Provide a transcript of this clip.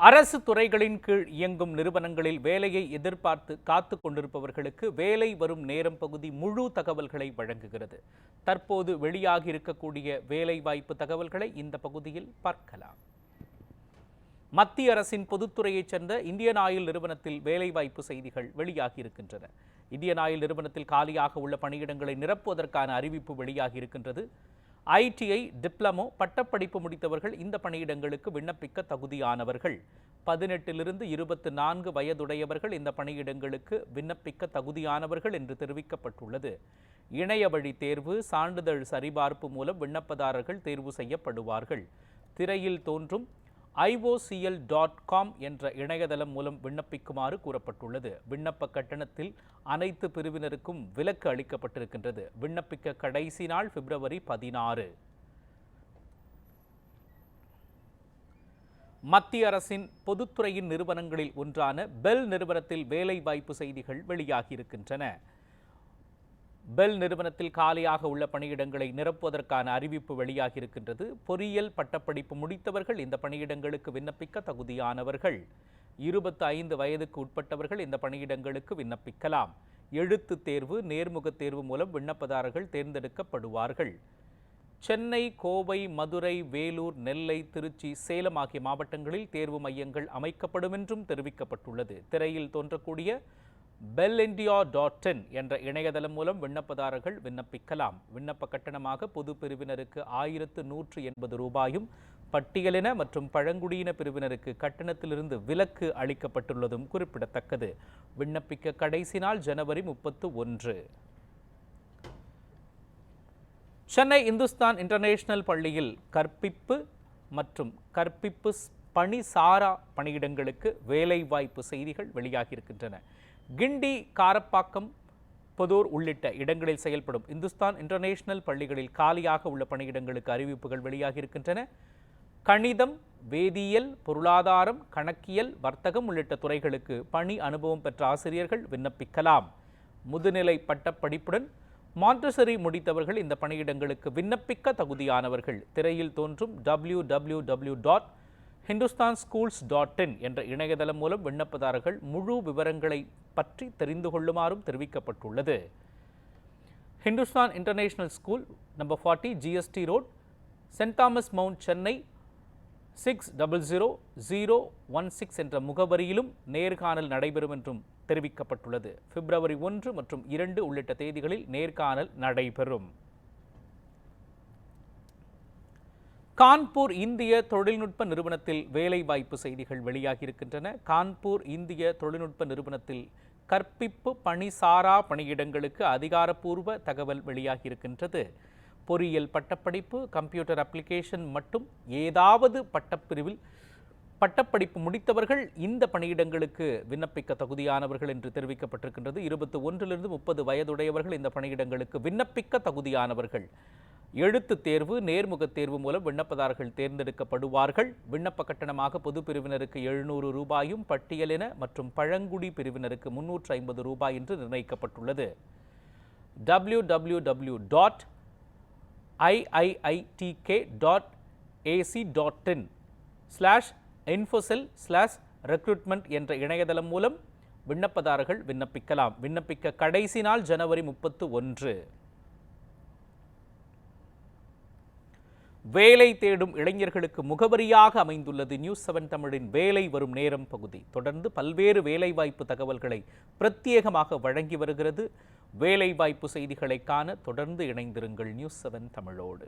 அரசு துறைகளின் கீழ் இயங்கும் நிறுவனங்களில் வேலையை எதிர்பார்த்து காத்து கொண்டிருப்பவர்களுக்கு வேலை வரும் நேரம் பகுதி முழு தகவல்களை வழங்குகிறது. தற்போது வெளியாகி இருக்கக்கூடிய வேலைவாய்ப்பு தகவல்களை இந்த பகுதியில் பார்க்கலாம். மத்திய அரசின் பொதுத்துறையைச் சேர்ந்த இந்தியன் ஆயில் நிறுவனத்தில் வேலைவாய்ப்பு செய்திகள் வெளியாகி இருக்கின்றன. இந்தியன் ஆயில் நிறுவனத்தில் காலியாக உள்ள பணியிடங்களை நிரப்புவதற்கான அறிவிப்பு வெளியாகி இருக்கின்றது. ITI டிப்ளமோ பட்டப்படிப்பு முடித்தவர்கள் இந்த பணியிடங்களுக்கு விண்ணப்பிக்க தகுதியானவர்கள். 18 24 வயதுடையவர்கள் இந்த பணியிடங்களுக்கு விண்ணப்பிக்க தகுதியானவர்கள் என்று தெரிவிக்கப்பட்டுள்ளது. இணைய வழி தேர்வு, சான்றிதழ் சரிபார்ப்பு மூலம் விண்ணப்பதாரர்கள் தேர்வு செய்யப்படுவார்கள். திரையில் தோன்றும் IOCL.com என்ற இணையதளம் மூலம் விண்ணப்பிக்குமாறு கூறப்பட்டுள்ளது. விண்ணப்ப கட்டணத்தில் அனைத்து பிரிவினருக்கும் விலக்கு அளிக்கப்பட்டிருக்கின்றது. விண்ணப்பிக்க கடைசி நாள் பிப்ரவரி 16. மத்திய அரசின் பொதுத்துறையின் நிறுவனங்களில் ஒன்றான பெல் நிறுவனத்தில் வேலை வாய்ப்பு செய்திகள் வெளியாகியிருக்கின்றன. பெல் நிறுவனத்தில் காலியாக உள்ள பணியிடங்களை நிரப்புவதற்கான அறிவிப்பு வெளியாகியிருக்கின்றது. பொறியியல் பட்டப்படிப்பு முடித்தவர்கள் இந்த பணியிடங்களுக்கு விண்ணப்பிக்க தகுதியானவர்கள். 25 வயதுக்கு உட்பட்டவர்கள் இந்த பணியிடங்களுக்கு விண்ணப்பிக்கலாம். எழுத்து தேர்வு, நேர்முகத் தேர்வு மூலம் விண்ணப்பதாரர்கள் தேர்ந்தெடுக்கப்படுவார்கள். சென்னை, கோவை, மதுரை, வேலூர், நெல்லை, திருச்சி, சேலம் ஆகிய மாவட்டங்களில் தேர்வு மையங்கள் அமைக்கப்படும் என்றும் தெரிவிக்கப்பட்டுள்ளது. திரையில் தோன்றக்கூடிய bellindia.in என்ற இணையதளம் மூலம் விண்ணப்பதாரர்கள் விண்ணப்பிக்கலாம். விண்ணப்ப கட்டணமாக பொது பிரிவினருக்கு 1180 ரூபாயும், பட்டியலின மற்றும் பழங்குடியின பிரிவினருக்கு கட்டணத்திலிருந்து விலக்கு அளிக்கப்பட்டுள்ளதும் குறிப்பிடத்தக்கது. விண்ணப்பிக்க கடைசி நாள் ஜனவரி 31. சென்னை இந்துஸ்தான் இன்டர்நேஷனல் பள்ளியில் கற்பிப்பு மற்றும் கற்பிப்பு பணி சாரா பணியிடங்களுக்கு வேலைவாய்ப்பு செய்திகள் வெளியாகியிருக்கின்றன. கிண்டி, காரப்பாக்கம், புதூர் உள்ளிட்ட இடங்களில் செயல்படும் இந்துஸ்தான் இன்டர்நேஷனல் பள்ளிகளில் காலியாக உள்ள பணியிடங்களுக்கு அறிவிப்புகள் வெளியாகியிருக்கின்றன. கணிதம், வேதியியல், பொருளாதாரம், கணக்கியல், வர்த்தகம் உள்ளிட்ட துறைகளுக்கு பணி அனுபவம் பெற்ற ஆசிரியர்கள் விண்ணப்பிக்கலாம். முதுநிலை பட்டப்படிப்புடன் மாண்டசரி முடித்தவர்கள் இந்த பணியிடங்களுக்கு விண்ணப்பிக்க தகுதியானவர்கள். திரையில் தோன்றும் www.hindustanschools.in என்ற இணையதளம் மூலம் விண்ணப்பதாரர்கள் முழு விவரங்களை பற்றி தெரிந்து கொள்ளுமாறும் தெரிவிக்கப்பட்டுள்ளது. Hindustan International School, number 40, GST Road, Saint Thomas Mount, Chennai 600016 என்ற முகவரியிலும் நேர்காணல் நடைபெறும் என்றும் தெரிவிக்கப்பட்டுள்ளது. பிப்ரவரி 1 மற்றும் 2 உள்ளிட்ட தேதிகளில் நேர்காணல் நடைபெறும். கான்பூர் இந்திய தொழில்நுட்ப நிறுவனத்தில் வேலைவாய்ப்பு செய்திகள் வெளியாகியிருக்கின்றன. கான்பூர் இந்திய தொழில்நுட்ப நிறுவனத்தில் கற்பிப்பு பணி சாரா பணியிடங்களுக்கு அதிகாரப்பூர்வ தகவல் வெளியாகியிருக்கின்றது. பொறியியல் பட்டப்படிப்பு, கம்ப்யூட்டர் அப்ளிகேஷன் மட்டும் ஏதாவது பட்டப்பிரிவில் பட்டப்படிப்பு முடித்தவர்கள் இந்த பணியிடங்களுக்கு விண்ணப்பிக்க தகுதியானவர்கள் என்று தெரிவிக்கப்பட்டிருக்கின்றது. 21 30 வயதுடையவர்கள் இந்த பணியிடங்களுக்கு விண்ணப்பிக்க தகுதியானவர்கள். எழுத்து தேர்வு, நேர்முகத் தேர்வு மூலம் விண்ணப்பதாரர்கள் தேர்ந்தெடுக்கப்படுவார்கள். விண்ணப்ப கட்டணமாக பொது பிரிவினருக்கு 700 ரூபாயும், பட்டியலின மற்றும் பழங்குடி பிரிவினருக்கு 350 ரூபாய் என்று நிர்ணயிக்கப்பட்டுள்ளது. www.iiitk.ac.in/infocell/recruitment என்ற இணையதளம் மூலம் விண்ணப்பதாரர்கள் விண்ணப்பிக்கலாம். விண்ணப்பிக்க கடைசி நாள் ஜனவரி 31. வேலை தேடும் இளைஞர்களுக்கு முகவரியாக அமைந்துள்ளது நியூஸ் 7 தமிழின் வேலை வரும் நேரம் பகுதி. தொடர்ந்து பல்வேறு வேலைவாய்ப்பு தகவல்களை பிரத்யேகமாக வழங்கி வருகிறது. வேலைவாய்ப்பு செய்திகளை காண தொடர்ந்து இணைந்திருங்கள் நியூஸ் 7 தமிழோடு.